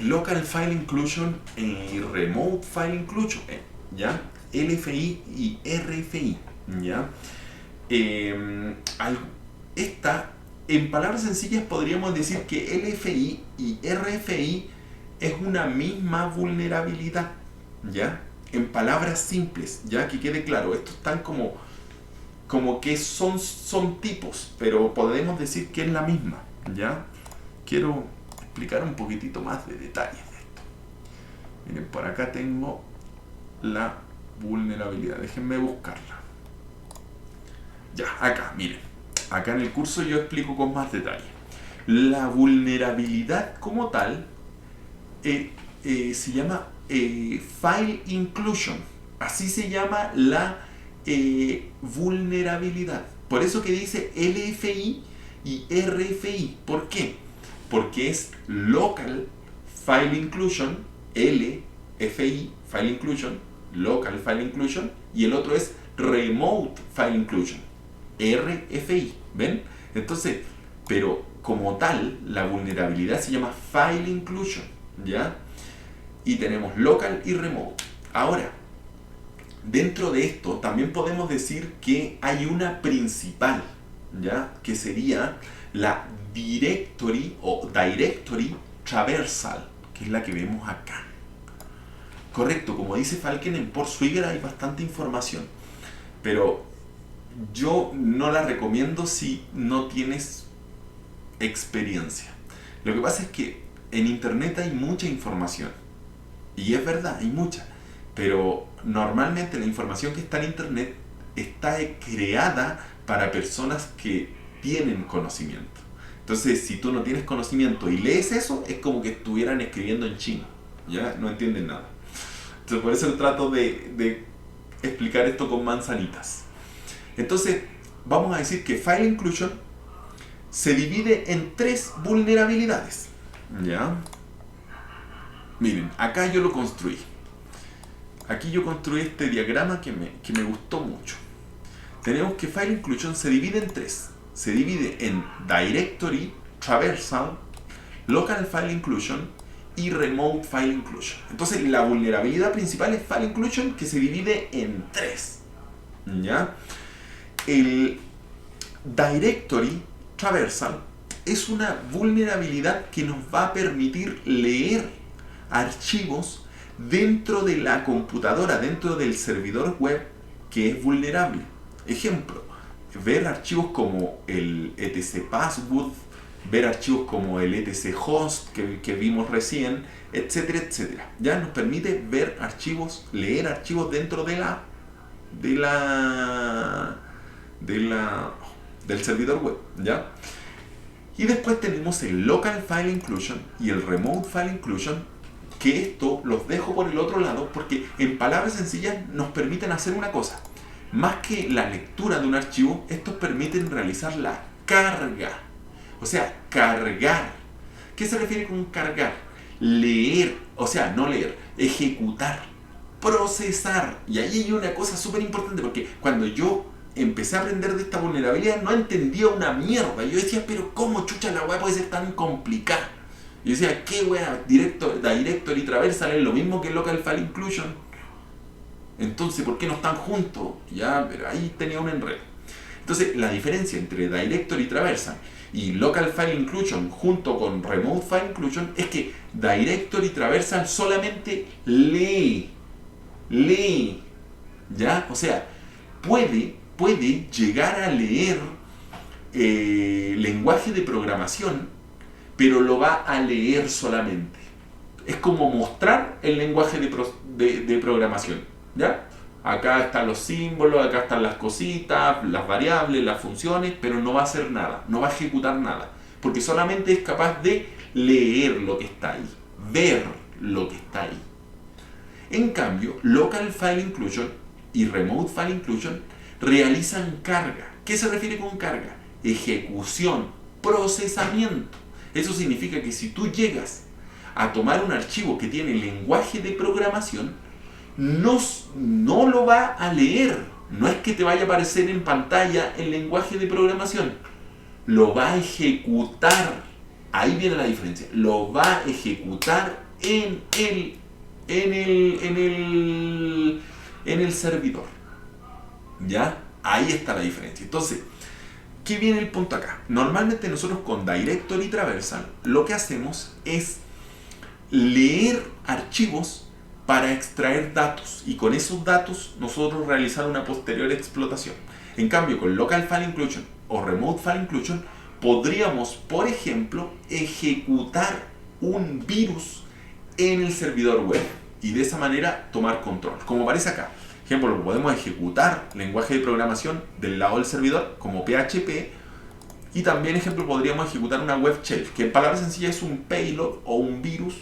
Local File Inclusion y Remote File Inclusion, ¿ya? LFI y RFI, ¿ya? Esta, en palabras sencillas, podríamos decir que LFI y RFI es una misma vulnerabilidad, ¿ya? En palabras simples, ya que quede claro, estos están como que son tipos, pero podemos decir que es la misma, ¿ya? Quiero explicar un poquitito más de detalles de esto. Miren, por acá tengo la vulnerabilidad, déjenme buscarla. Ya, acá, miren, acá en el curso yo explico con más detalle. La vulnerabilidad como tal se llama File Inclusion, así se llama la vulnerabilidad. Por eso que dice LFI y RFI. ¿Por qué? Porque es Local File Inclusion, LFI, File Inclusion, Local File Inclusion, y el otro es Remote File Inclusion, RFI. ¿Ven? Entonces, pero como tal, la vulnerabilidad se llama File Inclusion, ¿ya? Y tenemos Local y Remote. Ahora, dentro de esto también podemos decir que hay una principal, ¿ya? Que sería la Directory o Directory Traversal, que es la que vemos acá. Correcto, como dice Falken, en Portswigger hay bastante información, pero yo no la recomiendo si no tienes experiencia. Lo que pasa es que en internet hay mucha información, y es verdad, hay mucha, pero normalmente la información que está en internet está creada para personas que tienen conocimiento. Entonces, si tú no tienes conocimiento y lees eso, es como que estuvieran escribiendo en chino, ¿ya? No entienden nada. Entonces, por eso trato de explicar esto con manzanitas. Entonces, vamos a decir que File Inclusion se divide en 3 vulnerabilidades, ¿ya? Miren, acá yo lo construí. Aquí yo construí este diagrama que me gustó mucho. Tenemos que File Inclusion se divide en 3. Se divide en Directory Traversal, Local File Inclusion y Remote File Inclusion. Entonces la vulnerabilidad principal es File Inclusion, que se divide en 3, ¿ya? El Directory Traversal es una vulnerabilidad que nos va a permitir leer archivos dentro de la computadora, dentro del servidor web que es vulnerable. Ejemplo, ver archivos como el etc password, ver archivos como el etc host que vimos recién, etcétera, etcétera. Ya nos permite ver archivos, leer archivos dentro del servidor web, ¿ya? Y después tenemos el Local File Inclusion y el Remote File Inclusion, que esto los dejo por el otro lado porque en palabras sencillas nos permiten hacer una cosa. Más que la lectura de un archivo, estos permiten realizar la carga. O sea, cargar. ¿Qué se refiere con cargar? Leer, o sea, no leer, ejecutar, procesar. Y ahí hay una cosa súper importante, porque cuando yo empecé a aprender de esta vulnerabilidad no entendía una mierda. Yo decía, pero ¿cómo chucha la weá puede ser tan complicada? Yo decía, ¿qué weá? Directory Traversal es lo mismo que Local File Inclusion. Entonces, ¿por qué no están juntos? Ya, pero ahí tenía un enredo. Entonces, la diferencia entre Directory Traversal y Local File Inclusion junto con Remote File Inclusion es que Directory Traversal solamente lee, ¿ya? O sea, puede llegar a leer lenguaje de programación, pero lo va a leer solamente. Es como mostrar el lenguaje de programación, ¿ya? Acá están los símbolos, acá están las cositas, las variables, las funciones, pero no va a hacer nada, no va a ejecutar nada, porque solamente es capaz de leer lo que está ahí, ver lo que está ahí. En cambio, Local File Inclusion y Remote File Inclusion realizan carga. ¿Qué se refiere con carga? Ejecución, procesamiento. Eso significa que si tú llegas a tomar un archivo que tiene lenguaje de programación, no lo va a leer. No es que te vaya a aparecer en pantalla el lenguaje de programación. Lo va a ejecutar. Ahí viene la diferencia. Lo va a ejecutar en el servidor. ¿Ya? Ahí está la diferencia. Entonces, ¿qué viene el punto acá? Normalmente nosotros con Directory Traversal lo que hacemos es leer archivos para extraer datos y con esos datos nosotros realizar una posterior explotación. En cambio, con Local File Inclusion o Remote File Inclusion podríamos, por ejemplo, ejecutar un virus en el servidor web y de esa manera tomar control. Como aparece acá, ejemplo, podemos ejecutar lenguaje de programación del lado del servidor como PHP y también, ejemplo, podríamos ejecutar una web shell, que en palabras sencillas es un payload o un virus,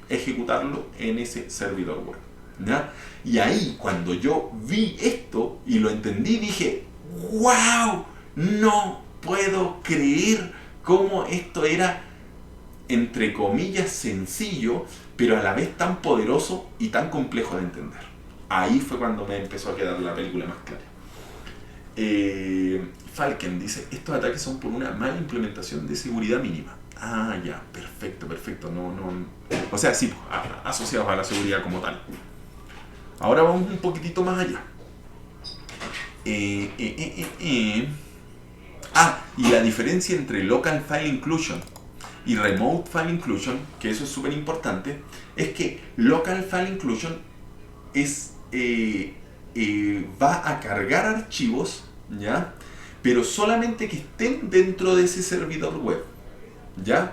ejecutarlo en ese servidor web. ¿Ya? Y ahí, cuando yo vi esto y lo entendí, dije, ¡wow! No puedo creer cómo esto era, entre comillas, sencillo, pero a la vez tan poderoso y tan complejo de entender. Ahí fue cuando me empezó a quedar la película más clara. Falken dice, estos ataques son por una mala implementación de seguridad mínima. Ah, ya, perfecto. O sea, sí, asociados a la seguridad como tal. Ahora vamos un poquitito más allá. Y la diferencia entre Local File Inclusion y Remote File Inclusion, que eso es súper importante, es que Local File Inclusion es, va a cargar archivos, ¿ya? Pero solamente que estén dentro de ese servidor web, ¿ya?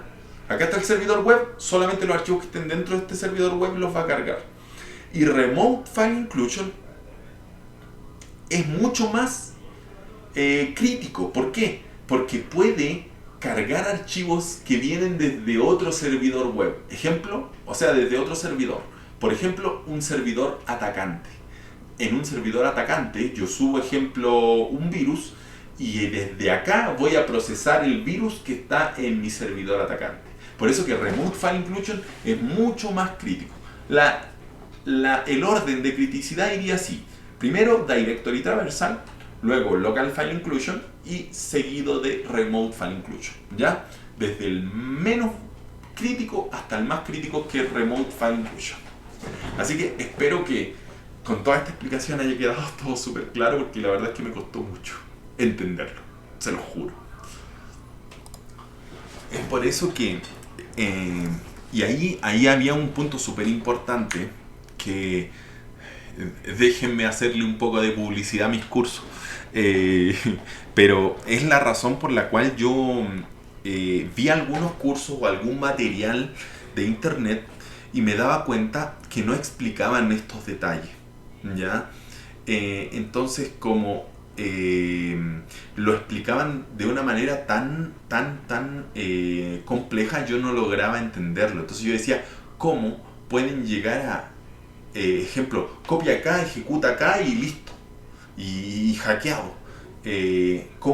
Acá está el servidor web, solamente los archivos que estén dentro de este servidor web los va a cargar. Y Remote File Inclusion es mucho más crítico. ¿Por qué? Porque puede cargar archivos que vienen desde otro servidor web. Ejemplo, o sea, desde otro servidor. Por ejemplo, un servidor atacante. En un servidor atacante yo subo, ejemplo, un virus y desde acá voy a procesar el virus que está en mi servidor atacante. Por eso que Remote File Inclusion es mucho más crítico. El orden de criticidad iría así. Primero Directory Traversal, luego Local File Inclusion y seguido de Remote File Inclusion, ¿ya? Desde el menos crítico hasta el más crítico, que es Remote File Inclusion. Así que espero que con toda esta explicación haya quedado todo súper claro, porque la verdad es que me costó mucho entenderlo, se lo juro. Es por eso que y ahí había un punto súper importante que déjenme hacerle un poco de publicidad a mis cursos. Pero es la razón por la cual yo vi algunos cursos o algún material de internet y me daba cuenta que no explicaban estos detalles, ¿ya? Entonces, como lo explicaban de una manera tan compleja, yo no lograba entenderlo. Entonces yo decía, ¿cómo pueden llegar a, ejemplo, copia acá, ejecuta acá y listo, y hackeado? ¿Cómo